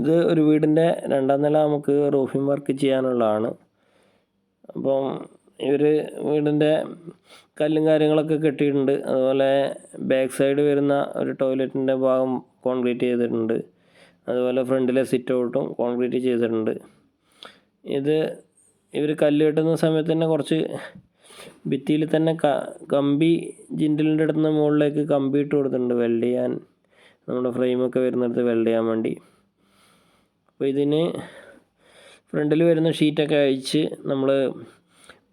ഇത് ഒരു വീടിൻ്റെ രണ്ടാം നില നമുക്ക് റൂഫിംഗ് വർക്ക് ചെയ്യാനുള്ളതാണ്. അപ്പം ഇവർ വീടിൻ്റെ കല്ലും കാര്യങ്ങളൊക്കെ കെട്ടിയിട്ടുണ്ട്. അതുപോലെ ബാക്ക് സൈഡ് വരുന്ന ഒരു ടോയ്ലറ്റിൻ്റെ ഭാഗം കോൺക്രീറ്റ് ചെയ്തിട്ടുണ്ട്. അതുപോലെ ഫ്രണ്ടിലെ സിറ്റ് ഔട്ടും കോൺക്രീറ്റ് ചെയ്തിട്ടുണ്ട്. ഇത് ഇവർ കല്ല് കെട്ടുന്ന സമയത്ത് തന്നെ കുറച്ച് ഭിത്തിയിൽ തന്നെ കമ്പി ജിൻഡലിൻ്റെ അടുത്ത് നിന്ന് മുകളിലേക്ക് കമ്പി ഇട്ട് കൊടുത്തിട്ടുണ്ട് വെൽഡ് ചെയ്യാൻ, നമ്മുടെ ഫ്രെയിമൊക്കെ വരുന്നിടത്ത് വെൽഡ് ചെയ്യാൻ വേണ്ടി. അപ്പോൾ ഇതിന് ഫ്രണ്ടിൽ വരുന്ന ഷീറ്റൊക്കെ അഴിച്ച് നമ്മൾ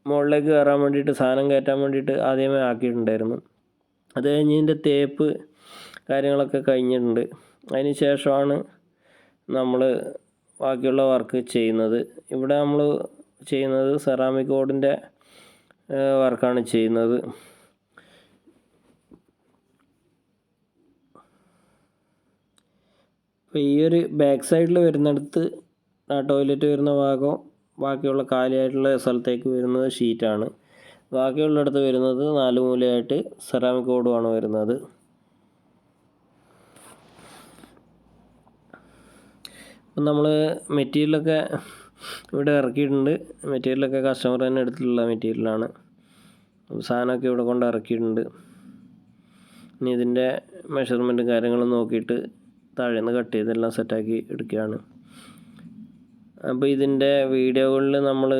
മുകളിലേക്ക് കയറാൻ വേണ്ടിയിട്ട് സാധനം കയറ്റാൻ വേണ്ടിയിട്ട് ആദ്യമേ ആക്കിയിട്ടുണ്ടായിരുന്നു. അത് കഴിഞ്ഞ് ഇതിൻ്റെ തേപ്പ് കാര്യങ്ങളൊക്കെ കഴിഞ്ഞിട്ടുണ്ട്. അതിന് ശേഷമാണ് നമ്മൾ ബാക്കിയുള്ള വർക്ക് ചെയ്യുന്നത്. ഇവിടെ നമ്മൾ ചെയ്യുന്നത് സെറാമിക് ബോർഡിൻ്റെ വർക്കാണ് ചെയ്യുന്നത്. അപ്പോൾ ഈ ഒരു ബാക്ക് സൈഡിൽ വരുന്നിടത്ത് ആ ടോയ്ലറ്റ് വരുന്ന ഭാഗം ബാക്കിയുള്ള കാലിയായിട്ടുള്ള സ്ഥലത്തേക്ക് വരുന്നത് ഷീറ്റാണ്. ബാക്കിയുള്ളിടത്ത് വരുന്നത് 4 മൂലയായിട്ട് സെറാമിക് ബോർഡുമാണ് വരുന്നത്. അപ്പം നമ്മൾ മെറ്റീരിയലൊക്കെ ഇവിടെ ഇറക്കിയിട്ടുണ്ട്. മെറ്റീരിയലൊക്കെ കസ്റ്റമർ തന്നെ എടുത്തിട്ടുള്ള മെറ്റീരിയലാണ്. സാധനമൊക്കെ ഇവിടെ കൊണ്ട് ഇറക്കിയിട്ടുണ്ട്. ഇനി ഇതിൻ്റെ മെഷർമെൻറ്റും കാര്യങ്ങളും നോക്കിയിട്ട് താഴേന്ന് കട്ട് ചെയ്തെല്ലാം സെറ്റാക്കി എടുക്കുകയാണ്. അപ്പോൾ ഇതിൻ്റെ വീഡിയോകളിൽ നമ്മൾ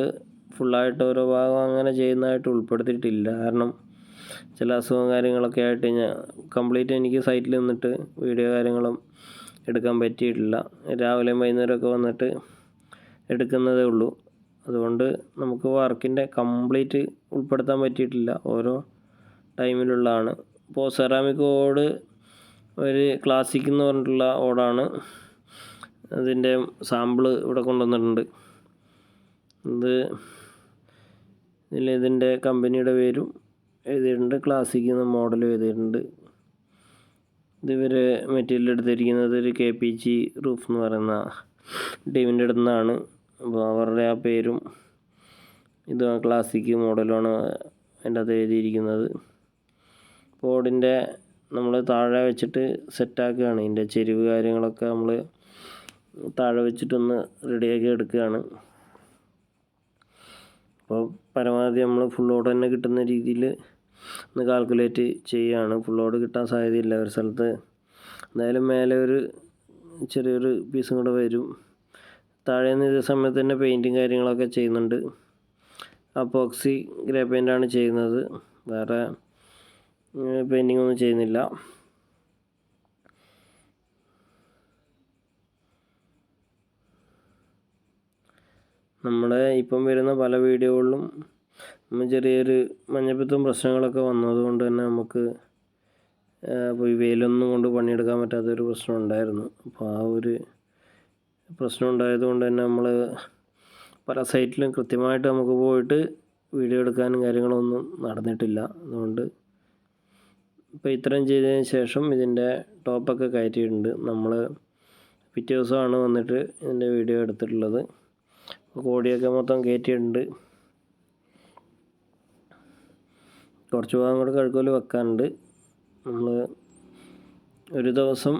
ഫുള്ളായിട്ട് ഓരോ ഭാഗം അങ്ങനെ ചെയ്യുന്നതായിട്ട് ഉൾപ്പെടുത്തിയിട്ടില്ല. കാരണം ചില അസുഖം കാര്യങ്ങളൊക്കെ ആയിട്ട് ഞാൻ കംപ്ലീറ്റ് എനിക്ക് സൈറ്റിൽ നിന്നിട്ട് വീഡിയോ കാര്യങ്ങളും എടുക്കാൻ പറ്റിയിട്ടില്ല. രാവിലെയും വൈകുന്നേരമൊക്കെ വന്നിട്ട് എടുക്കുന്നതേ ഉള്ളൂ. അതുകൊണ്ട് നമുക്ക് വർക്കിൻ്റെ കംപ്ലീറ്റ് ഉൾപ്പെടുത്താൻ പറ്റിയിട്ടില്ല. ഓരോ ടൈമിലുള്ളതാണ്. ഇപ്പോൾ സെറാമിക് ഓട് ഒരു ക്ലാസിക് എന്ന് പറഞ്ഞിട്ടുള്ള ഓടാണ്. അതിൻ്റെ സാമ്പിള് ഇവിടെ കൊണ്ടുവന്നിട്ടുണ്ട്. ഇതിൻ്റെ കമ്പനിയുടെ പേരും എഴുതിയിട്ടുണ്ട്, ക്ലാസിക് എന്ന മോഡലും എഴുതിയിട്ടുണ്ട്. ഇവർ മെറ്റീരിയൽ എടുത്തിരിക്കുന്നത് ഒരു KPG റൂഫ് എന്ന് പറയുന്ന ടീമിൻ്റെ അടുത്ത് നിന്നാണ്. അപ്പോൾ അവരുടെ ആ പേരും ഇത് ക്ലാസിക് മോഡലുമാണ് അതിൻ്റെ അത് എഴുതിയിരിക്കുന്നത്. ബോർഡിൻ്റെ നമ്മൾ താഴെ വെച്ചിട്ട് സെറ്റാക്കുകയാണ്. ഇതിൻ്റെ ചെരിവ് കാര്യങ്ങളൊക്കെ നമ്മൾ താഴെ വെച്ചിട്ടൊന്ന് റെഡിയാക്കി എടുക്കുകയാണ്. അപ്പോൾ പരമാവധി നമ്മൾ ഫുൾ ലോഡ് തന്നെ കിട്ടുന്ന രീതിയിൽ ഒന്ന് കാൽക്കുലേറ്റ് ചെയ്യുകയാണ്. ഫുൾ ലോഡ് കിട്ടാൻ സാധ്യതയില്ല ഒരു സ്ഥലത്ത്. എന്തായാലും മേലെ ഒരു ചെറിയൊരു പീസും കൂടെ വരും. താഴേന്ന് ഇതേ സമയത്ത് തന്നെ പെയിൻറ്റും കാര്യങ്ങളൊക്കെ ചെയ്യുന്നുണ്ട്. അപ്പോക്സി ഗ്രേ പെയിൻ്റാണ് ചെയ്യുന്നത്, വേറെ പെയിൻറ്റിംഗ് ഒന്നും ചെയ്യുന്നില്ല. നമ്മുടെ ഇപ്പം വരുന്ന പല വീഡിയോകളിലും ചെറിയൊരു മഞ്ഞപ്പിത്തം പ്രശ്നങ്ങളൊക്കെ വന്നതുകൊണ്ട് തന്നെ നമുക്ക് ഇപ്പോൾ ഈ വെയിലൊന്നും കൊണ്ട് പണിയെടുക്കാൻ പറ്റാത്തൊരു പ്രശ്നം ഉണ്ടായിരുന്നു. അപ്പോൾ ആ ഒരു പ്രശ്നം ഉണ്ടായതുകൊണ്ട് തന്നെ നമ്മൾ പല സൈറ്റിലും കൃത്യമായിട്ട് നമുക്ക് പോയിട്ട് വീഡിയോ എടുക്കാനും കാര്യങ്ങളൊന്നും നടന്നിട്ടില്ല. അതുകൊണ്ട് ഇപ്പോൾ ഇത്രയും ചെയ്തതിന് ശേഷം ഇതിൻ്റെ ടോപ്പൊക്കെ കയറ്റിയിട്ടുണ്ട്. നമ്മൾ പിറ്റേ ദിവസമാണ് വന്നിട്ട് ഇതിൻ്റെ വീഡിയോ എടുത്തിട്ടുള്ളത്. കോടിയൊക്കെ മൊത്തം കയറ്റിയിട്ടുണ്ട്. കുറച്ച് ഭാഗം കൂടെ കഴുകോൽ വെക്കാനുണ്ട്. നമ്മൾ ഒരു ദിവസം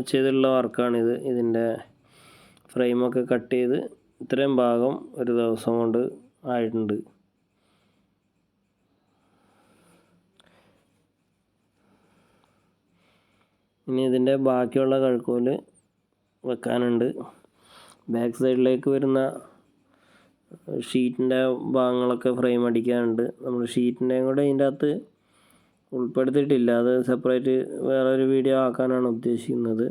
ചെയ്തിട്ടുള്ള വർക്കാണിത്. ഇതിൻ്റെ ഫ്രെയിമൊക്കെ കട്ട് ചെയ്ത് ഇത്രയും ഭാഗം ഒരു ദിവസം കൊണ്ട് ആയിട്ടുണ്ട്. ഇനി ഇതിൻ്റെ ബാക്കിയുള്ള കഴുക്കോൽ വെക്കാനുണ്ട്. ബാക്ക് സൈഡിലേക്ക് വരുന്ന ഷീറ്റിൻ്റെ ഭാഗങ്ങളൊക്കെ ഫ്രെയിം അടിക്കാനുണ്ട്. നമ്മൾ ഷീറ്റിൻ്റെയും കൂടെ ഇതിൻ്റെ അകത്ത് ഉൾപ്പെടുത്തിയിട്ടില്ല. അത് സെപ്പറേറ്റ് വേറൊരു വീഡിയോ ആക്കാനാണ് ഉദ്ദേശിക്കുന്നത്.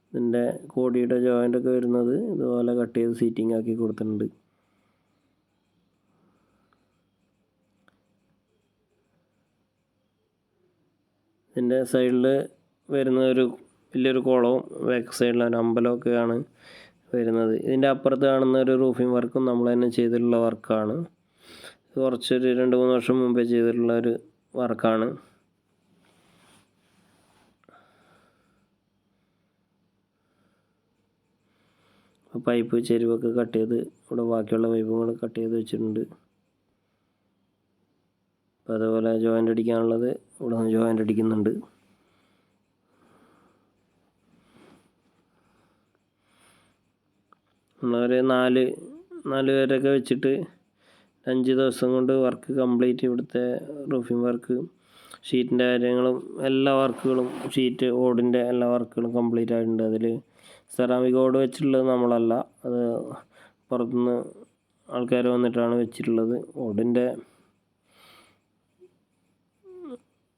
ഇതിൻ്റെ കോടിയുടെ ജോയിൻ്റൊക്കെ വരുന്നത് ഇതുപോലെ കട്ട് ചെയ്ത് സീറ്റിംഗ് ആക്കി കൊടുത്തിട്ടുണ്ട്. ഇതിൻ്റെ സൈഡിൽ വരുന്ന ഒരു വലിയൊരു കുളവും ബാക്ക് സൈഡിൽ ഒരു അമ്പലമൊക്കെയാണ് വരുന്നത്. ഇതിൻ്റെ അപ്പുറത്ത് കാണുന്ന ഒരു റൂഫിംഗ് വർക്കും നമ്മൾ തന്നെ ചെയ്തിട്ടുള്ള വർക്കാണ്. കുറച്ചൊരു 2-3 വർഷം മുമ്പേ ചെയ്തിട്ടുള്ള ഒരു വർക്കാണ്. പൈപ്പ് ചെരുവൊക്കെ കട്ട് ചെയ്ത് ഇവിടെ ബാക്കിയുള്ള പൈപ്പും കൂടെ കട്ട് ചെയ്ത് വെച്ചിട്ടുണ്ട്. അപ്പോൾ അതേപോലെ ജോയിൻ്റ് അടിക്കാനുള്ളത് ഇവിടെ നിന്ന് ജോയിൻ്റ് അടിക്കുന്നുണ്ട്. നമ്മളൊരു നാല് പേരൊക്കെ വെച്ചിട്ട് 5 ദിവസം കൊണ്ട് വർക്ക് കംപ്ലീറ്റ്, ഇവിടുത്തെ റൂഫിംഗ് വർക്ക്, ഷീറ്റിൻ്റെ കാര്യങ്ങളും എല്ലാ വർക്കുകളും, ഷീറ്റ് ഓടിൻ്റെ എല്ലാ വർക്കുകളും കംപ്ലീറ്റ് ആയിട്ടുണ്ട്. അതിൽ സെറാമിക് ഓട് വെച്ചിട്ടുള്ളത് നമ്മളല്ല, അത് പുറത്തുനിന്ന് ആൾക്കാർ വന്നിട്ടാണ് വെച്ചിട്ടുള്ളത്. ഓടിൻ്റെ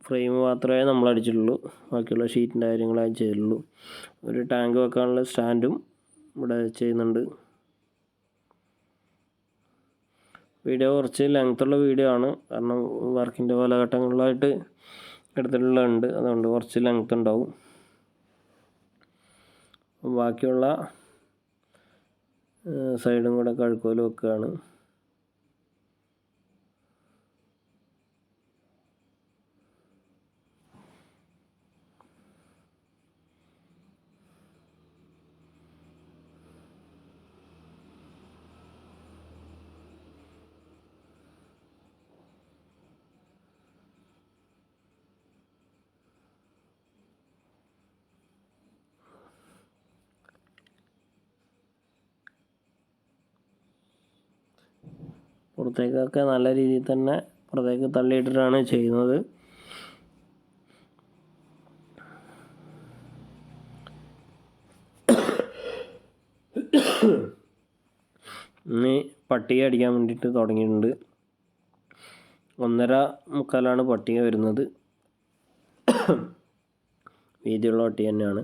ഫ്രെയിം മാത്രമേ നമ്മൾ അടിച്ചിട്ടുള്ളൂ, ബാക്കിയുള്ള ഷീറ്റിൻ്റെ കാര്യങ്ങളെ ചെയ്തിട്ടുള്ളൂ. ഒരു ടാങ്ക് വെക്കാനുള്ള സ്റ്റാൻഡും ഇവിടെ ചെയ്യുന്നുണ്ട്. വീഡിയോ കുറച്ച് ലെങ്ത്തുള്ള വീഡിയോ ആണ്, കാരണം വർക്കിൻ്റെ പല ഘട്ടങ്ങളിലായിട്ട് എടുത്തിട്ടുള്ളതുണ്ട്, അതുകൊണ്ട് കുറച്ച് ലെങ്ത്ത് ഉണ്ടാവും. ബാക്കിയുള്ള സൈഡും കൂടെ കഴുക്കോൽ വെക്കുകയാണ്. പുറത്തേക്കൊക്കെ നല്ല രീതിയിൽ തന്നെ പുറത്തേക്ക് തള്ളിയിട്ടിട്ടാണ് ചെയ്യുന്നത്. ഇനി പട്ടിക അടിക്കാൻ വേണ്ടിയിട്ട് തുടങ്ങിയിട്ടുണ്ട്. 1.25 പട്ടിക വരുന്നത്. വീതിയുള്ള പട്ടിക തന്നെയാണ്.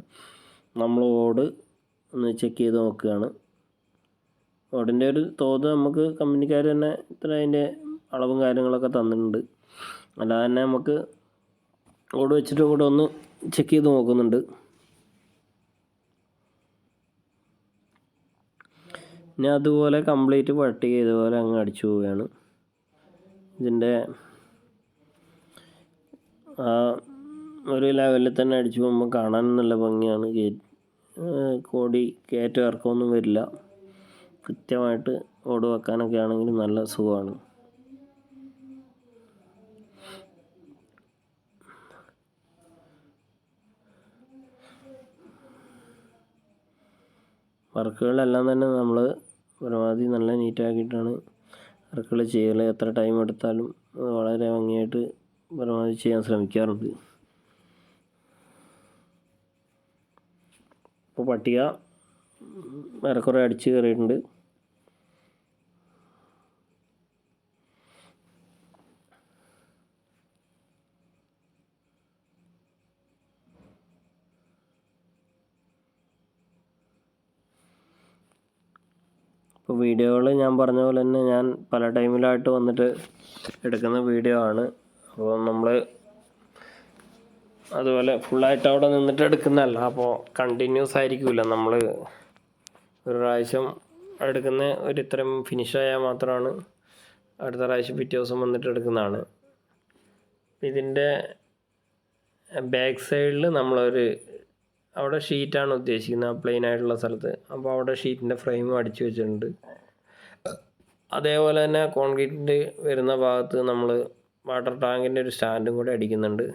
നമ്മൾ ഓട് ഒന്ന് ചെക്ക് ചെയ്ത് നോക്കുകയാണ്. ഓടിൻ്റെ ഒരു തോത് നമുക്ക് കമ്പനിക്കാർ തന്നെ ഇത്ര അതിൻ്റെ അളവും കാര്യങ്ങളൊക്കെ തന്നിട്ടുണ്ട്. അല്ലാതെ തന്നെ നമുക്ക് ഓട് വെച്ചിട്ട് കൂടെ ഒന്ന് ചെക്ക് ചെയ്ത് നോക്കുന്നുണ്ട്. ഇനി അതുപോലെ കംപ്ലീറ്റ് പട്ടിക ഇതുപോലെ അങ്ങ് അടിച്ചു പോവുകയാണ്. ഇതിൻ്റെ ഒരു ലെവലിൽ തന്നെ അടിച്ചു പോകുമ്പോൾ കാണാൻ നല്ല ഭംഗിയാണ്. കോടി കയറ്റം ഇറക്കമൊന്നും വരില്ല. കൃത്യമായിട്ട് ഓട് വെക്കാനൊക്കെ ആണെങ്കിൽ നല്ല സുഖമാണ്. വർക്കുകളെല്ലാം തന്നെ നമ്മൾ പരമാവധി നല്ല നീറ്റാക്കിയിട്ടാണ് വർക്കുകൾ ചെയ്യൽ. എത്ര ടൈം എടുത്താലും വളരെ ഭംഗിയായിട്ട് പരമാവധി ചെയ്യാൻ ശ്രമിക്കാറുണ്ട്. ഇപ്പോൾ പട്ടിക ഏറെക്കുറെ അടിച്ച് കയറിയിട്ടുണ്ട്. ഇപ്പോൾ വീഡിയോകൾ ഞാൻ പറഞ്ഞ പോലെ തന്നെ ഞാൻ പല ടൈമിലായിട്ട് വന്നിട്ട് എടുക്കുന്ന വീഡിയോ ആണ്. അപ്പോൾ നമ്മൾ അതുപോലെ ഫുള്ളായിട്ട് അവിടെ നിന്നിട്ട് എടുക്കുന്നതല്ല. അപ്പോൾ കണ്ടിന്യൂസ് ആയിരിക്കില്ല. നമ്മൾ ഒരു പ്രാവശ്യം എടുക്കുന്ന ഇത്രയും ഫിനിഷായാൽ മാത്രമാണ് അടുത്ത പ്രാവശ്യം പിറ്റേ ദിവസം വന്നിട്ട് എടുക്കുന്നതാണ്. ഇതിൻ്റെ ബാക്ക് സൈഡിൽ നമ്മളൊരു അവിടെ ഷീറ്റാണ് ഉദ്ദേശിക്കുന്നത്, പ്ലെയിൻ ആയിട്ടുള്ള സ്ഥലത്ത്. അപ്പോൾ അവിടെ ഷീറ്റിൻ്റെ ഫ്രെയിം അടിച്ചു വെച്ചിട്ടുണ്ട്. അതേപോലെ തന്നെ കോൺക്രീറ്റിൻ്റെ വരുന്ന ഭാഗത്ത് നമ്മൾ വാട്ടർ ടാങ്കിൻ്റെ ഒരു സ്റ്റാൻഡും കൂടെ അടിക്കുന്നുണ്ട്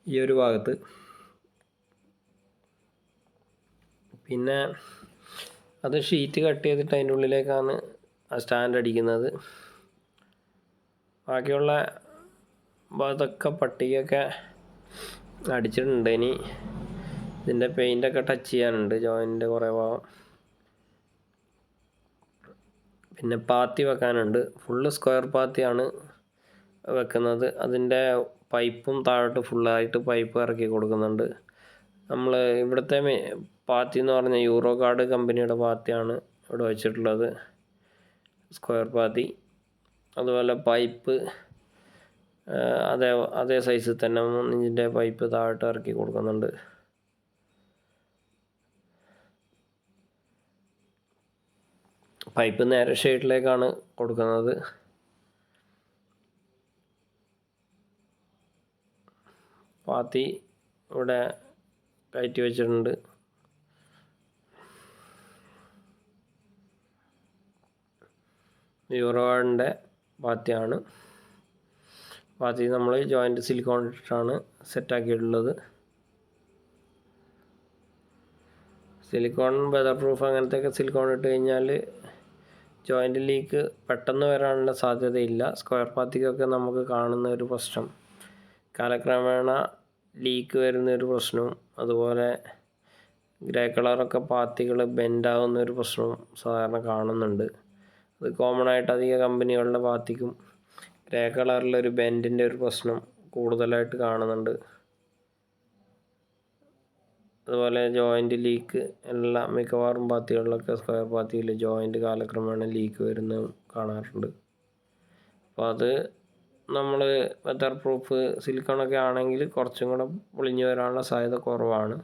ഈ ഒരു ഭാഗത്ത്. പിന്നെ അത് ഷീറ്റ് കട്ട് ചെയ്തിട്ട് അതിൻ്റെ ഉള്ളിലേക്കാണ് ആ സ്റ്റാൻഡ് അടിക്കുന്നത്. ബാക്കിയുള്ള ഭാഗത്തൊക്കെ പട്ടികയൊക്കെ അടിച്ചിട്ടുണ്ട്. ഇനി ഇതിൻ്റെ പെയിൻ്റൊക്കെ ടച്ച് ചെയ്യാനുണ്ട്, ജോയിൻ്റെ കുറേ ഭാഗം. പിന്നെ പാത്തി വെക്കാനുണ്ട്. ഫുള്ള് സ്ക്വയർ പാത്തിയാണ് വെക്കുന്നത്. അതിൻ്റെ പൈപ്പും താഴോട്ട് ഫുള്ളായിട്ട് പൈപ്പ് ഇറക്കി കൊടുക്കുന്നുണ്ട്. നമ്മൾ ഇവിടുത്തെ പാത്തി എന്ന് പറഞ്ഞാൽ യൂറോ കാർഡ് കമ്പനിയുടെ പാത്തിയാണ് ഇവിടെ വെച്ചിട്ടുള്ളത്, സ്ക്വയർ പാത്തി. അതുപോലെ പൈപ്പ് അതേ സൈസിൽ തന്നെ 3 ഇഞ്ചിൻ്റെ പൈപ്പ് താഴോട്ട് ഇറക്കി കൊടുക്കുന്നുണ്ട്. പൈപ്പ് നേരെ ഷെയ്ഡിലേക്കാണ് കൊടുക്കുന്നത്. പാത്തി ഇവിടെ കയറ്റി വെച്ചിട്ടുണ്ട്. യൂറോയുടെ പാത്തിയാണ്. പാത്തി നമ്മൾ ജോയിൻ്റ് സിലിക്കോൺ ഇട്ടിട്ടാണ് സെറ്റാക്കിയിട്ടുള്ളത്. സിലിക്കോൺ വെതർ പ്രൂഫ് അങ്ങനത്തെയൊക്കെ സിലിക്കോൺ ഇട്ട് കഴിഞ്ഞാൽ ജോയിൻ്റ് ലീക്ക് പെട്ടെന്ന് വരാനുള്ള സാധ്യതയില്ല. സ്ക്വയർ പാത്തിക്കൊക്കെ നമുക്ക് കാണുന്ന ഒരു പ്രശ്നം, കാലക്രമേണ ലീക്ക് വരുന്ന ഒരു പ്രശ്നവും അതുപോലെ ഗ്രേ കളറൊക്കെ പാത്തികൾ ബെൻഡാകുന്ന ഒരു പ്രശ്നവും സാധാരണ കാണുന്നുണ്ട്. അത് കോമൺ ആയിട്ട് അധിക കമ്പനികളുടെ പാത്തിക്കും ഗ്രേ കളറിലൊരു ബെൻഡിൻ്റെ ഒരു പ്രശ്നം കൂടുതലായിട്ട് കാണുന്നുണ്ട്. അതുപോലെ ജോയിൻ്റ് ലീക്ക് എല്ലാം മിക്കവാറും പാത്തികളിലൊക്കെ സ്ക്വയർ പാത്തിയിൽ ജോയിൻ്റ് കാലക്രമേണ ലീക്ക് വരുന്നത് കാണാറുണ്ട്. അപ്പോൾ അത് നമ്മൾ വെതർ പ്രൂഫ് സിലിക്കോണൊക്കെ ആണെങ്കിൽ കുറച്ചും കൂടെ പൊളിഞ്ഞു വരാനുള്ള സാധ്യത കുറവാണ്.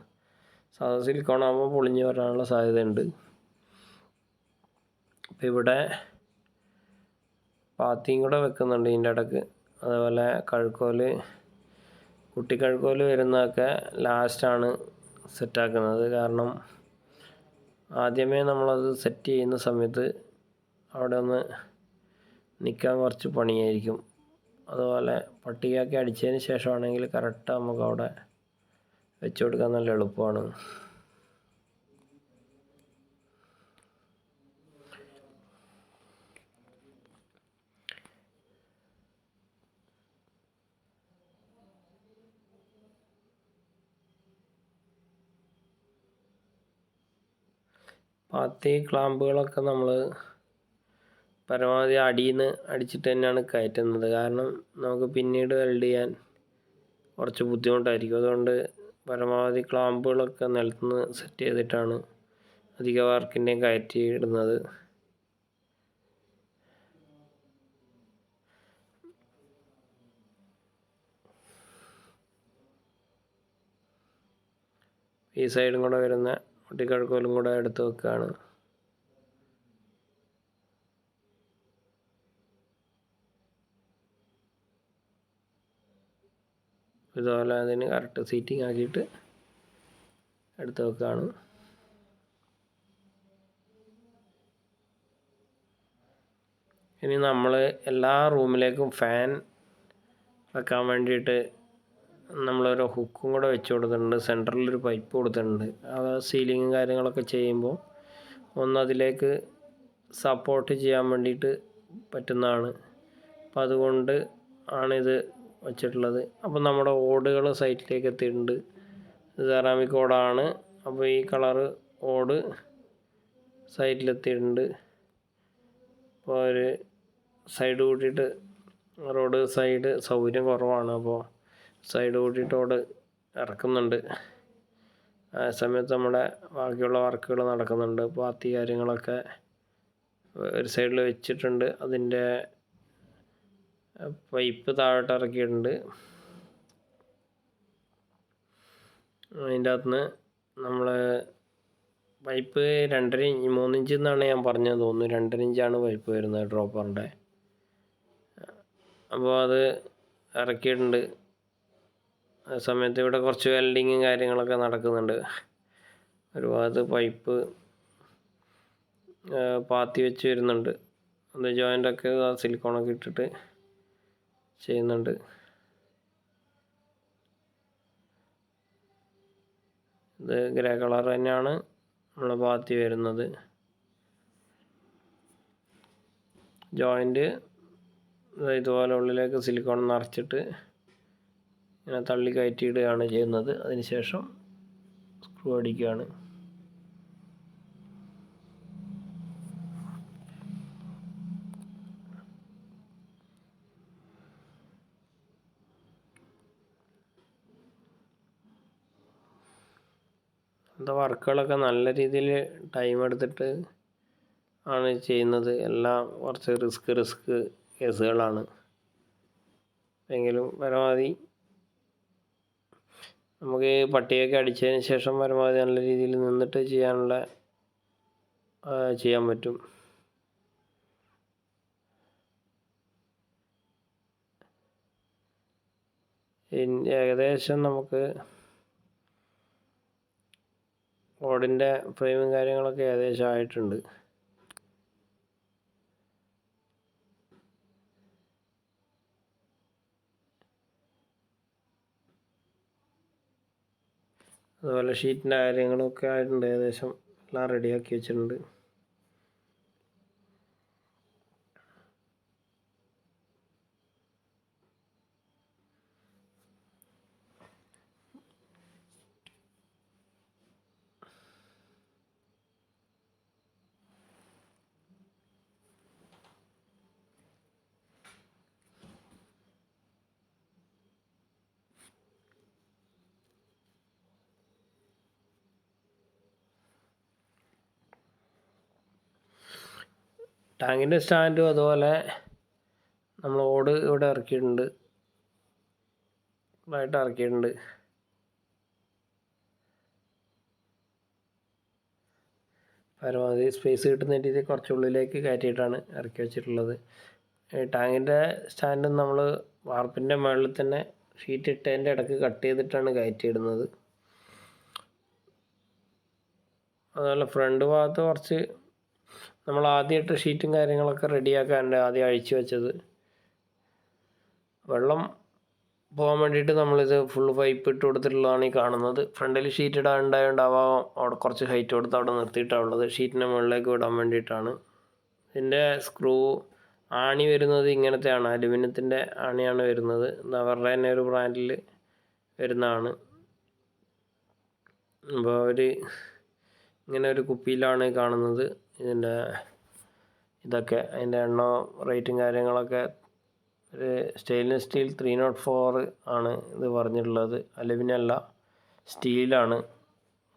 സാധാ സിലിക്കോൺ ആകുമ്പോൾ പൊളിഞ്ഞു വരാനുള്ള സാധ്യതയുണ്ട്. അപ്പോൾ ഇവിടെ പാത്തിയും കൂടെ വെക്കുന്നുണ്ട് ഇതിൻ്റെ ഇടയ്ക്ക്. അതുപോലെ കുട്ടിക്കഴുക്കോല് വരുന്നതൊക്കെ ലാസ്റ്റാണ് സെറ്റാക്കുന്നത്. കാരണം ആദ്യമേ നമ്മളത് സെറ്റ് ചെയ്യുന്ന സമയത്ത് അവിടെ ഒന്ന് നിൽക്കാൻ കുറച്ച് പണിയായിരിക്കും. അതുപോലെ പട്ടികയൊക്കെ അടിച്ചതിന് ശേഷമാണെങ്കിൽ കറക്റ്റ് നമുക്ക് അവിടെ വെച്ച് കൊടുക്കാൻ നല്ല എളുപ്പമാണ്. പാത്തി ക്ലാമ്പുകളൊക്കെ നമ്മൾ പരമാവധി അടിയിൽ നിന്ന് അടിച്ചിട്ട് തന്നെയാണ് കയറ്റുന്നത്. കാരണം നമുക്ക് പിന്നീട് വെൽഡ് ചെയ്യാൻ കുറച്ച് ബുദ്ധിമുട്ടായിരിക്കും. അതുകൊണ്ട് പരമാവധി ക്ലാമ്പുകളൊക്കെ നിലത്തുനിന്ന് സെറ്റ് ചെയ്തിട്ടാണ് അധിക വർക്കിൻ്റെയും കയറ്റി ഇടുന്നത്. ഈ സൈഡും കൂടെ വരുന്ന കുട്ടിക്കഴുക്കോലും കൂടെ എടുത്ത് വെക്കുകയാണ്. ഇതുപോലെ അതിന് കറക്റ്റ് സീറ്റിംഗ് ആക്കിയിട്ട് എടുത്ത് വെക്കുകയാണ്. ഇനി നമ്മൾ എല്ലാ റൂമിലേക്കും ഫാൻ വെക്കാൻ വേണ്ടിയിട്ട് നമ്മളൊരു ഹുക്കും കൂടെ വെച്ച് കൊടുത്തിട്ടുണ്ട്. സെൻറ്ററിലൊരു പൈപ്പ് കൊടുത്തിട്ടുണ്ട്. അത് സീലിങ്ങും കാര്യങ്ങളൊക്കെ ചെയ്യുമ്പോൾ അതിലേക്ക് സപ്പോർട്ട് ചെയ്യാൻ വേണ്ടിയിട്ട് പറ്റുന്നതാണ്. അപ്പം അതുകൊണ്ട് ആണിത് വച്ചിട്ടുള്ളത്. അപ്പം നമ്മുടെ ഓടുകൾ സൈറ്റിലേക്ക് എത്തിയിട്ടുണ്ട്. സെറാമിക് ഓടാണ്. അപ്പോൾ ഈ കളറ് ഓട് സൈറ്റിലെത്തിയിട്ടുണ്ട്. അപ്പോൾ ഒരു സൈഡ് കൂട്ടിയിട്ട് റോഡ് സൈഡ് സൗകര്യം കുറവാണ്. അപ്പോൾ സൈഡ് കൂട്ടിയിട്ട് ഓട് ഇറക്കുന്നുണ്ട്. ആ സമയത്ത് നമ്മുടെ ബാക്കിയുള്ള വർക്കുകൾ നടക്കുന്നുണ്ട്. പാത്തി കാര്യങ്ങളൊക്കെ ഒരു സൈഡിൽ വെച്ചിട്ടുണ്ട്. അതിൻ്റെ പൈപ്പ് താഴോട്ട് ഇറക്കിയിട്ടുണ്ട്. അതിൻ്റെ അകത്തുനിന്ന് നമ്മൾ പൈപ്പ് 2.5 ഇഞ്ച് 3 ഇഞ്ച് എന്നാണ് ഞാൻ പറഞ്ഞത് തോന്നുന്നു. 2.5 ഇഞ്ചാണ് പൈപ്പ് വരുന്നത് ഡ്രോപ്പറിൻ്റെ. അപ്പോൾ അത് ഇറക്കിയിട്ടുണ്ട്. ആ സമയത്ത് ഇവിടെ കുറച്ച് വെൽഡിങ്ങും കാര്യങ്ങളൊക്കെ നടക്കുന്നുണ്ട്. ഒരു ഭാഗത്ത് പൈപ്പ് പാത്തി വെച്ച് വരുന്നുണ്ട്. അത് ജോയിൻ്റൊക്കെ സിലിക്കോണൊക്കെ ഇട്ടിട്ട് ചെയ്യുന്നുണ്ട്. ഇത് ഗ്രേ കളർ തന്നെയാണ് നമ്മളെ പാത്തി വരുന്നത്. ജോയിൻ്റ് ഇതുപോലെ ഉള്ളിലേക്ക് സിലിക്കോൺ നിറച്ചിട്ട് ഇങ്ങനെ തള്ളി കയറ്റിയിടുകയാണ് ചെയ്യുന്നത്. അതിനുശേഷം സ്ക്രൂ അടിക്കുകയാണ്. വർക്കുകളൊക്കെ നല്ല രീതിയിൽ ടൈം എടുത്തിട്ട് ആണ് ചെയ്യുന്നത്. എല്ലാം കുറച്ച് റിസ്ക് കേസുകളാണ്. എങ്കിലും പരമാവധി നമുക്ക് പട്ടികയൊക്കെ അടിച്ചതിന് ശേഷം പരമാവധി നല്ല രീതിയിൽ നിന്നിട്ട് ചെയ്യാൻ പറ്റും. ഏകദേശം നമുക്ക് ഓടിൻ്റെ ഫ്രെയിമും കാര്യങ്ങളൊക്കെ ഏകദേശം ആയിട്ടുണ്ട്. അതുപോലെ ഷീറ്റിൻ്റെ കാര്യങ്ങളൊക്കെ ആയിട്ടുണ്ട്, ഏകദേശം എല്ലാം റെഡിയാക്കി വെച്ചിട്ടുണ്ട്. ടാങ്കിൻ്റെ സ്റ്റാൻഡും അതുപോലെ നമ്മൾ ഓട് ഇവിടെ ഇറക്കിയിട്ടുണ്ട്, ഇറക്കിയിട്ടുണ്ട്. പരമാവധി സ്പേസ് കിട്ടുന്ന രീതിയിൽ കുറച്ചുള്ളിലേക്ക് കയറ്റിയിട്ടാണ് ഇറക്കി വെച്ചിട്ടുള്ളത്. ടാങ്കിൻ്റെ സ്റ്റാൻഡ് നമ്മൾ വാർപ്പിൻ്റെ മുകളിൽ തന്നെ ഷീറ്റ് ഇട്ടതിൻ്റെ ഇടയ്ക്ക് കട്ട് ചെയ്തിട്ടാണ് കയറ്റിയിടുന്നത്. അതുപോലെ ഫ്രണ്ട് ഭാഗത്ത് കുറച്ച് നമ്മൾ ആദ്യമായിട്ട് ഷീറ്റും കാര്യങ്ങളൊക്കെ റെഡിയാക്കാനുണ്ട്, ആദ്യം അഴിച്ചു വെച്ചത്. വെള്ളം പോകാൻ വേണ്ടിയിട്ട് നമ്മളിത് ഫുൾ പൈപ്പ് ഇട്ട് കൊടുത്തിട്ടുള്ളതാണ് ഈ കാണുന്നത്. ഫ്രണ്ടിൽ ഷീറ്റ് ഇടാനുണ്ടായതുകൊണ്ട് അവിടെ കുറച്ച് ഹൈറ്റ് കൊടുത്ത് അവിടെ നിർത്തിയിട്ടാണ് ഉള്ളത്, ഷീറ്റിൻ്റെ മുകളിലേക്ക് വിടാൻ വേണ്ടിയിട്ടാണ്. ഇതിൻ്റെ സ്ക്രൂ ആണി വരുന്നത് ഇങ്ങനത്തെയാണ്, അലുമിനിയത്തിൻ്റെ ആണിയാണ് വരുന്നത്. അവരുടെ തന്നെ ഒരു ബ്രാൻഡിൽ വരുന്നതാണ്. അപ്പോൾ അവർ ഇങ്ങനെ ഒരു കുപ്പിയിലാണ് കാണുന്നത്. ഇതിൻ്റെ ഇതൊക്കെ അതിൻ്റെ എണ്ണവും റേറ്റും കാര്യങ്ങളൊക്കെ ഒരു സ്റ്റെയിൻലെസ് സ്റ്റീൽ 304 ആണ് ഇത് പറഞ്ഞിട്ടുള്ളത്. അലുമിനിയം അല്ല, സ്റ്റീലാണ്.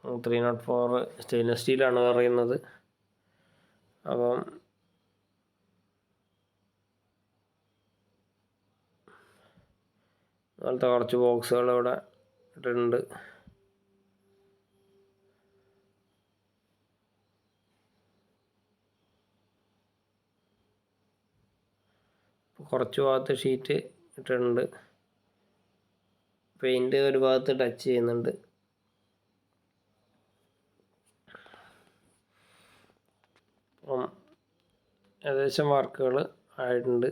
304 സ്റ്റെയിൻലെസ് സ്റ്റീലാണ് പറയുന്നത്. അപ്പം അതുപോലത്തെ കുറച്ച് ബോക്സുകൾ ഇവിടെ ഇട്ടിട്ടുണ്ട്. കുറച്ച് ഭാഗത്ത് ഷീറ്റ് ഇട്ടിട്ടുണ്ട്, പെയിൻറ്റ് ഒരു ഭാഗത്ത് ടച്ച് ചെയ്യുന്നുണ്ട്. അപ്പം ഏകദേശം വർക്കുകൾ ആയിട്ടുണ്ട്.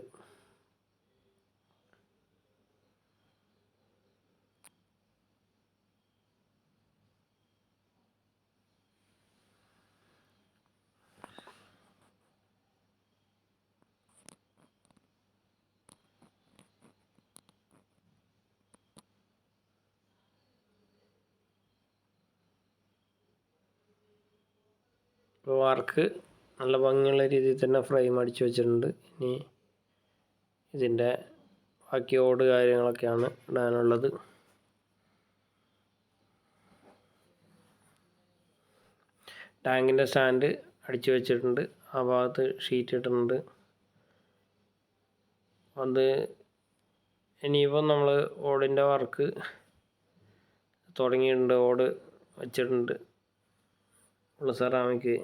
ഇപ്പോൾ വർക്ക് നല്ല ഭംഗിയുള്ള രീതിയിൽ തന്നെ ഫ്രെയിം അടിച്ചു വെച്ചിട്ടുണ്ട്. ഇനി ഇതിൻ്റെ ബാക്കി ഓട് കാര്യങ്ങളൊക്കെയാണ് ഇടാനുള്ളത്. ടാങ്കിൻ്റെ സ്റ്റാൻഡ് അടിച്ചു വെച്ചിട്ടുണ്ട്, ആ ഭാഗത്ത് ഷീറ്റ് ഇട്ടിട്ടുണ്ട്. അത് ഇനിയിപ്പം നമ്മൾ ഓടിൻ്റെ വർക്ക് തുടങ്ങിയിട്ടുണ്ട്, ഓട് വെച്ചിട്ടുണ്ട്. ഉള്ള സെറാമിക്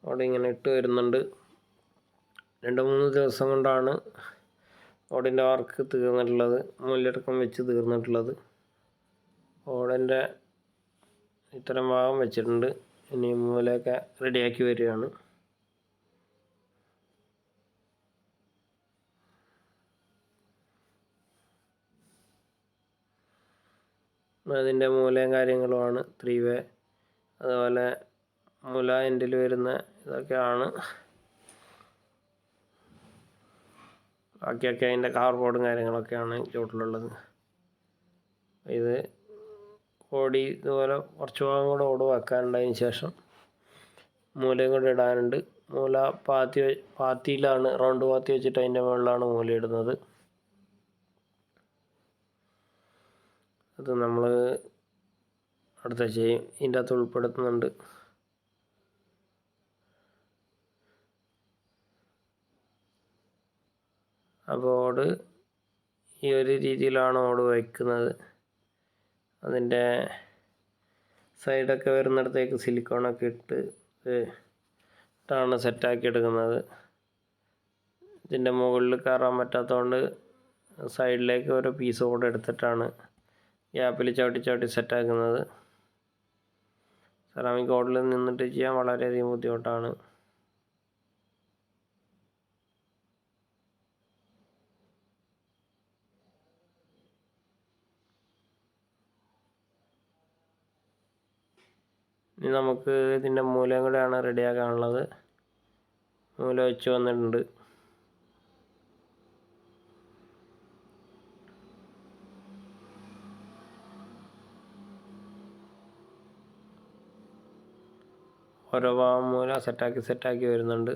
ഓട് ഇങ്ങനെ ഇട്ട് വരുന്നുണ്ട്. 2-3 ദിവസം കൊണ്ടാണ് ഓടിൻ്റെ വർക്ക് തീർന്നിട്ടുള്ളത്, മൂലടക്കം വെച്ച് തീർന്നിട്ടുള്ളത്. ഓടിൻ്റെ ഇത്തരം ഭാഗം വെച്ചിട്ടുണ്ട്, ഇനി മൂലയൊക്കെ റെഡിയാക്കി വരികയാണ്. അതിൻ്റെ മൂലയും കാര്യങ്ങളുമാണ് 3 വേ. അതുപോലെ മൂല എൻഡിൽ വരുന്ന ഇതൊക്കെയാണ്. ബാക്കിയൊക്കെ അതിൻ്റെ കാർബോർഡും കാര്യങ്ങളൊക്കെയാണ് ചുവട്ടിലുള്ളത്. ഇത് ഓടി ഇതുപോലെ കുറച്ച് ഭാഗം കൂടെ ഓട് വെക്കാനുണ്ടതിന് ശേഷം മൂലയും കൂടെ ഇടാനുണ്ട്. മൂല പാത്തിയിലാണ്, റൗണ്ട് പാത്തി വെച്ചിട്ട് അതിൻ്റെ മുകളിലാണ് മൂല ഇടുന്നത്. അത് നമ്മൾ അടുത്ത ചെയ്യും, ഇതിൻ്റെ അകത്ത് ഉൾപ്പെടുത്തുന്നുണ്ട്. അപ്പോൾ ഓട് ഈ ഒരു രീതിയിലാണ് ഓട് വയ്ക്കുന്നത്. അതിൻ്റെ സൈഡൊക്കെ വരുന്നിടത്തേക്ക് സിലിക്കോണൊക്കെ ഇട്ടാണ് സെറ്റാക്കി എടുക്കുന്നത്. ഇതിൻ്റെ മുകളിൽ കയറാൻ പറ്റാത്തതുകൊണ്ട് സൈഡിലേക്ക് ഓരോ പീസ് കൂടെ എടുത്തിട്ടാണ് ഗ്യാപ്പിൽ ചവിട്ടി സെറ്റാക്കുന്നത്. സെറാമിക് ഓടിൽ നിന്നിട്ട് ചെയ്യാൻ വളരെയധികം ബുദ്ധിമുട്ടാണ്. ഇനി നമുക്ക് ഇതിൻ്റെ മൂലയും കൂടെയാണ് റെഡിയാക്കാനുള്ളത്. മൂല വെച്ച് വന്നിട്ടുണ്ട്. ഓരോ ഭാഗം മൂല സെറ്റാക്കി വരുന്നുണ്ട്.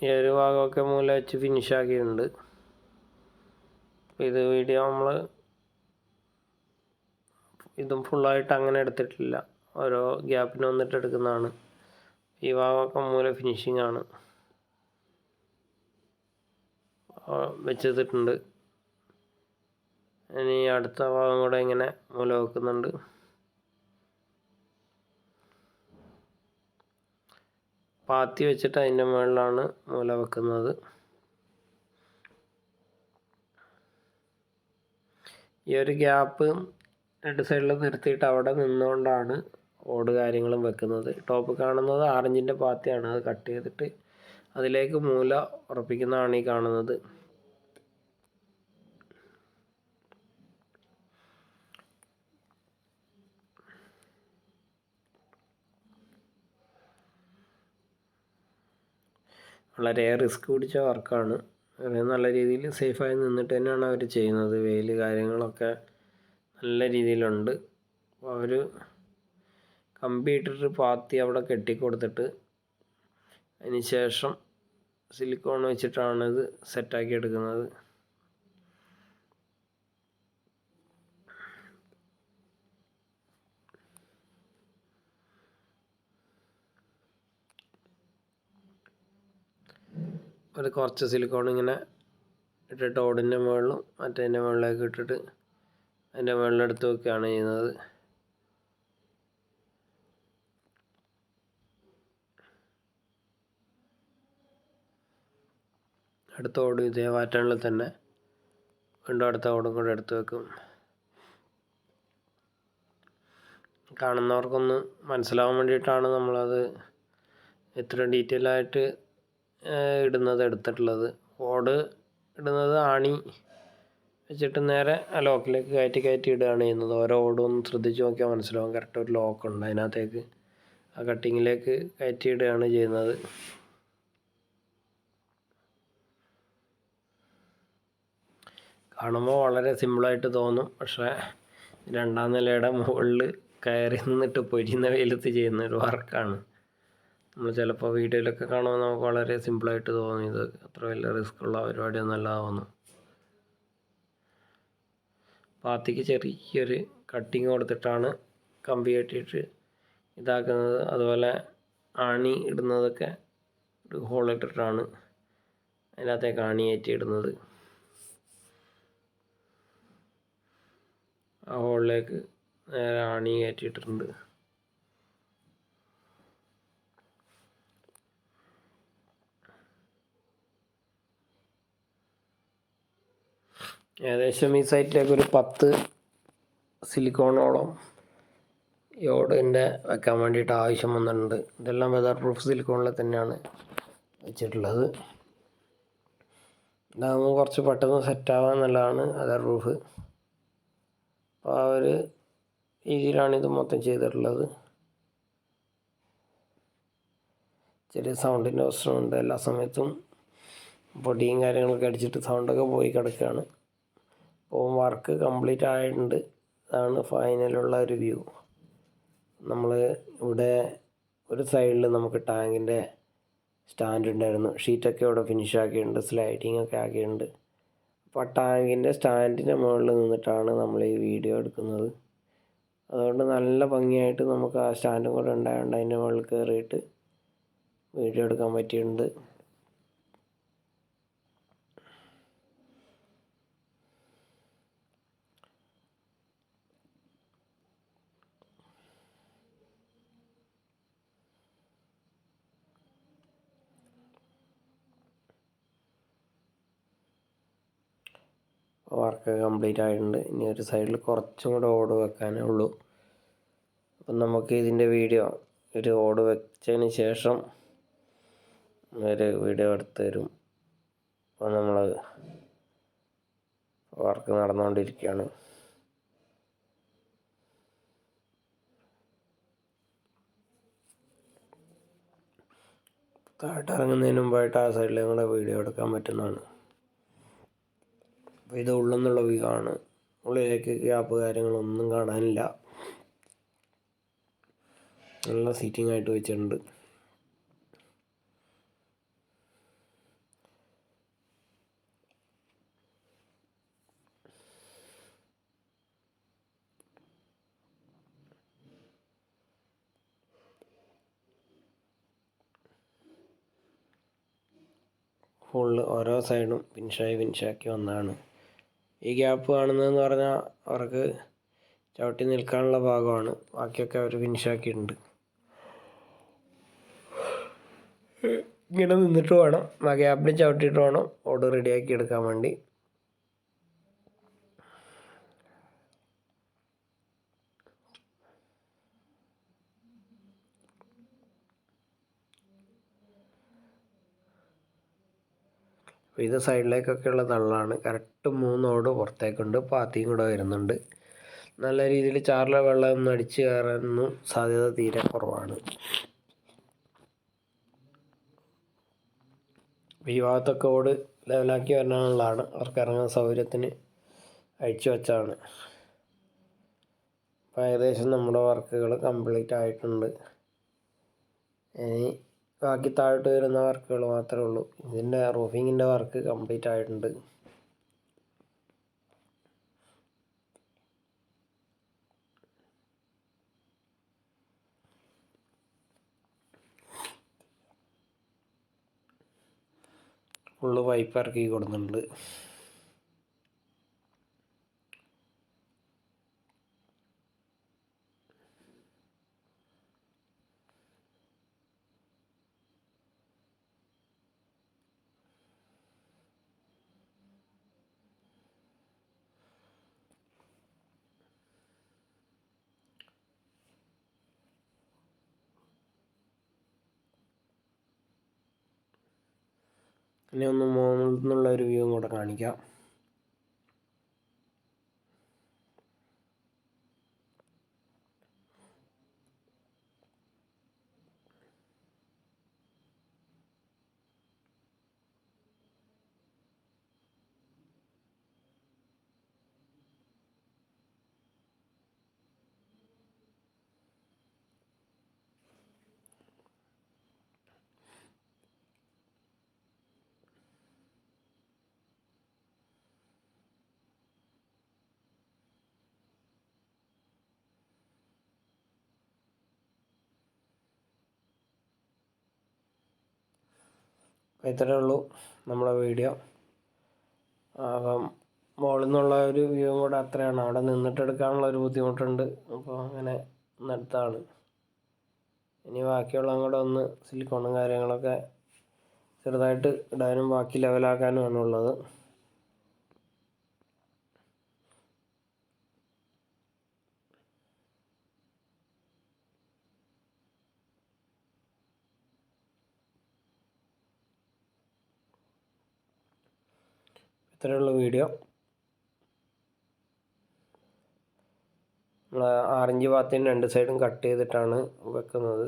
ഈ ഒരു ഭാഗമൊക്കെ മൂല വെച്ച് ഫിനിഷാക്കിയിട്ടുണ്ട്. ഇത് വീഡിയോ നമ്മൾ ഇതും ഫുള്ളായിട്ട് അങ്ങനെ എടുത്തിട്ടില്ല, ഓരോ ഗ്യാപ്പിന് വന്നിട്ട് എടുക്കുന്നതാണ്. ഈ ഭാഗമൊക്കെ മൂല ഫിനിഷിംഗ് ആണ് വെച്ചിട്ടുണ്ട്. ഇനി അടുത്ത ഭാഗം കൂടെ ഇങ്ങനെ മൂല വെക്കുന്നുണ്ട്. പാത്തി വെച്ചിട്ട് അതിൻ്റെ മുകളിലാണ് മൂല വെക്കുന്നത്. ഈ ഒരു ഗ്യാപ്പ് രണ്ട് സൈഡിൽ നിർത്തിയിട്ട് അവിടെ നിന്നുകൊണ്ടാണ് ഓട് കാര്യങ്ങളും വെക്കുന്നത്. ടോപ്പ് കാണുന്നത് 6 ഇഞ്ചിൻ്റെ പാത്തിയാണ്. അത് കട്ട് ചെയ്തിട്ട് അതിലേക്ക് മൂല ഉറപ്പിക്കുന്നതാണ് ഈ കാണുന്നത്. വളരെ റിസ്ക് പിടിച്ച വർക്കാണ്. നല്ല രീതിയിൽ സേഫായി നിന്നിട്ട് തന്നെയാണ് അവർ ചെയ്യുന്നത്. വെയിൽ കാര്യങ്ങളൊക്കെ നല്ല രീതിയിലുണ്ട്. അപ്പോൾ അവർ കമ്പി ഇട്ടിട്ട് പാത്തി അവിടെ കെട്ടിക്കൊടുത്തിട്ട് അതിന് ശേഷം സിലിക്കോൺ വെച്ചിട്ടാണ് ഇത് സെറ്റാക്കി എടുക്കുന്നത്. ഒരു കുറച്ച് സിലിക്കോൺ ഇങ്ങനെ ഇട്ടിട്ട് ഓടിൻ്റെ മുകളിലും മറ്റേതിൻ്റെ മുകളിലേക്ക് ഇട്ടിട്ട് അതിൻ്റെ മുകളിലെടുത്ത് വെക്കുകയാണ് ചെയ്യുന്നത്. അടുത്ത ഓടും ഇതേ പാറ്റേണിൽ തന്നെ വീണ്ടും അടുത്ത ഓടും കൂടെ എടുത്ത് വെക്കും. കാണുന്നവർക്കൊന്ന് മനസ്സിലാവാൻ വേണ്ടിയിട്ടാണ് നമ്മളത് ഇത്ര ഡീറ്റെയിൽ ആയിട്ട് എടുത്തിട്ടുള്ളത്. ഓട് ഇടുന്നത് ആണി വെച്ചിട്ട് നേരെ ആ ലോക്കിലേക്ക് കയറ്റി ഇടുകയാണ് ചെയ്യുന്നത്. ഓരോ ഓടും ഒന്ന് ശ്രദ്ധിച്ച് നോക്കിയാൽ മനസ്സിലാവും. കറക്റ്റ് ഒരു ലോക്കുണ്ട്, അതിനകത്തേക്ക് ആ കട്ടിങ്ങിലേക്ക് കയറ്റി ഇടുകയാണ് ചെയ്യുന്നത്. കാണുമ്പോൾ വളരെ സിമ്പിളായിട്ട് തോന്നും, പക്ഷേ 2ാം നിലയുടെ മുകളിൽ കയറി നിന്നിട്ട് പൊരിയുന്ന വെയിലത്ത് ചെയ്യുന്ന ഒരു വർക്കാണ്. നമ്മൾ ചിലപ്പോൾ വീഡിയോയിലൊക്കെ കാണുമ്പോൾ നമുക്ക് വളരെ സിമ്പിളായിട്ട് തോന്നും. ഇത് അത്ര വലിയ റിസ്ക് ഉള്ള പരിപാടിയൊന്നുമല്ല തോന്നും. പാത്തിക്ക് ചെറിയൊരു കട്ടിങ് കൊടുത്തിട്ടാണ് കമ്പി കെട്ടിയിട്ട് ഇതാക്കുന്നത്. അതുപോലെ ആണി ഇടുന്നതൊക്കെ ഒരു ഹോൾ ഇട്ടിട്ടാണ് അതിനകത്തേക്ക് ആണി കയറ്റി ഇടുന്നത്. ആ ഹോളിലേക്ക് നേരെ ആണി കയറ്റിയിട്ടുണ്ട്. ഏകദേശം ഈ സൈറ്റിലേക്ക് ഒരു 10 സിലിക്കോണോളം ഈ ഓടിൻ്റെ വെക്കാൻ വേണ്ടിയിട്ട് ആവശ്യം വന്നിട്ടുണ്ട്. ഇതെല്ലാം വെതർ പ്രൂഫ് സിലിക്കോണിൽ തന്നെയാണ് വെച്ചിട്ടുള്ളത്. ഇതാകുമ്പോൾ കുറച്ച് പെട്ടെന്ന് സെറ്റാവാൻ നല്ലതാണ് വെതർ പ്രൂഫ്. അപ്പോൾ ആ ഒരു രീതിയിലാണ് ഇത് മൊത്തം ചെയ്തിട്ടുള്ളത്. ചെറിയ സൗണ്ടിൻ്റെ പ്രശ്നമുണ്ട്. എല്ലാ സമയത്തും പൊടിയും കാര്യങ്ങളൊക്കെ അടിച്ചിട്ട് സൗണ്ടൊക്കെ പോയി കിടക്കുകയാണ്. അപ്പോൾ വർക്ക് കംപ്ലീറ്റ് ആയിട്ടുണ്ട്. ഇതാണ് ഫൈനലുള്ള ഒരു വ്യൂ. നമ്മൾ ഇവിടെ ഒരു സൈഡിൽ നമുക്ക് ടാങ്കിൻ്റെ സ്റ്റാൻഡ് ഉണ്ടായിരുന്നു. ഷീറ്റൊക്കെ ഇവിടെ ഫിനിഷ് ആക്കിയിട്ടുണ്ട്, സ്ലൈഡിങ് ഒക്കെ ആക്കിയിട്ടുണ്ട്. അപ്പോൾ ആ ടാങ്കിൻ്റെ സ്റ്റാൻഡിൻ്റെ മുകളിൽ നിന്നിട്ടാണ് നമ്മൾ ഈ വീഡിയോ എടുക്കുന്നത്. അതുകൊണ്ട് നല്ല ഭംഗിയായിട്ട് നമുക്ക് ആ സ്റ്റാൻഡും കൂടെ ഉണ്ടായതുകൊണ്ട് അതിൻ്റെ മുകളിൽ കയറിയിട്ട് വീഡിയോ എടുക്കാൻ പറ്റിയിട്ടുണ്ട്. വർക്ക് കംപ്ലീറ്റ് ആയിട്ടുണ്ട്. ഇനി ഒരു സൈഡിൽ കുറച്ചും കൂടെ ഓട് വെക്കാനേ ഉള്ളൂ. അപ്പം നമുക്ക് ഇതിൻ്റെ വീഡിയോ ഒരു ഓട് വെച്ചതിന് ശേഷം ഒരു വീഡിയോ എടുത്ത് തരും. അപ്പോൾ നമ്മൾ വർക്ക് നടന്നുകൊണ്ടിരിക്കുകയാണ്. താഴോട്ട് ഇറങ്ങുന്നതിന് മുമ്പായിട്ട് ആ സൈഡിലും കൂടെ വീഡിയോ എടുക്കാൻ പറ്റുന്നതാണ്. അപ്പോൾ ഇത് ഉള്ളിൽ നിന്നുള്ള വ്യൂ ആണ്. ഉള്ളിലേക്ക് ഗ്യാപ്പ് കാര്യങ്ങളൊന്നും കാണാനില്ല. നല്ല സീറ്റിംഗ് ആയിട്ട് വെച്ചിട്ടുണ്ട്. ഫുള്ള് ഓരോ സൈഡും ഫിനിഷാക്കി വന്നതാണ്. ഈ ഗ്യാപ്പ് കാണുന്നതെന്ന് പറഞ്ഞാൽ അവർക്ക് ചവിട്ടി നിൽക്കാനുള്ള ഭാഗമാണ്. ബാക്കിയൊക്കെ അവർ ഫിനിഷാക്കിയിട്ടുണ്ട്. ഇങ്ങനെ നിന്നിട്ട് വേണം ആ ഗ്യാപ്പിൽ ചവിട്ടിയിട്ട് വേണം ഓട് റെഡിയാക്കി എടുക്കാൻ വേണ്ടി. അപ്പോൾ ഇത് സൈഡിലേക്കൊക്കെയുള്ള തള്ളാണ്. കറക്റ്റ് 3 ഓട് പുറത്തേക്കുണ്ട്. പാത്തിയും കൂടെ വരുന്നുണ്ട്. നല്ല രീതിയിൽ ചാറിലെ വെള്ളമൊന്നും അടിച്ച് കയറാനൊന്നും സാധ്യത തീരെ കുറവാണ്. ഈ ഭാഗത്തൊക്കെ ഓട് ലെവലാക്കി വരാനുള്ളതാണ്. അവർക്ക് ഇറങ്ങുന്ന സൗകര്യത്തിന് അഴിച്ചു വെച്ചാണ്. അപ്പോൾ ഏകദേശം നമ്മുടെ വർക്കുകൾ കംപ്ലീറ്റ് ആയിട്ടുണ്ട്. ഇനി ബാക്കി താഴോട്ട് വരുന്ന വർക്കുകൾ മാത്രമേ ഉള്ളൂ. ഇതിൻ്റെ റൂഫിങ്ങിൻ്റെ വർക്ക് കംപ്ലീറ്റ് ആയിട്ടുണ്ട്. ഫുള്ള് പൈപ്പ് ഇറക്കി കൊടുക്കുന്നുണ്ട്. ഇനി ഒന്ന് മുകളിൽ നിന്നുള്ള ഒരു വ്യൂ കൂടെ കാണിക്കാം. ഇത്രയേ ഉള്ളൂ നമ്മളെ വീഡിയോ. അപ്പം മുകളിൽ നിന്നുള്ള ഒരു വ്യൂ കൂടെ അത്രയാണ്. അവിടെ നിന്നിട്ട് എടുക്കാനുള്ള ഒരു ബുദ്ധിമുട്ടുണ്ട്. അപ്പോൾ അങ്ങനെ നടത്താണ്. ഇനി ബാക്കിയുള്ളതും കൂടെ ഒന്ന് സിലിക്കോണും കാര്യങ്ങളൊക്കെ ചെറുതായിട്ട് ഇടാനും ബാക്കി ലെവലാക്കാനുമാണ് ഉള്ളത്. ഇത്രയുള്ള വീഡിയോ. നമ്മൾ 6 ഇഞ്ച് പാത്തിൻ്റെ 2 സൈഡും കട്ട് ചെയ്തിട്ടാണ് വെക്കുന്നത്.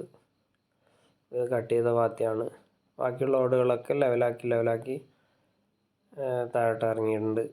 ഇത് കട്ട് ചെയ്ത പാത്തിയാണ്. ബാക്കിയുള്ള ഓടുകളൊക്കെ ലെവലാക്കി താഴോട്ട് ഇറങ്ങിയിട്ടുണ്ട്.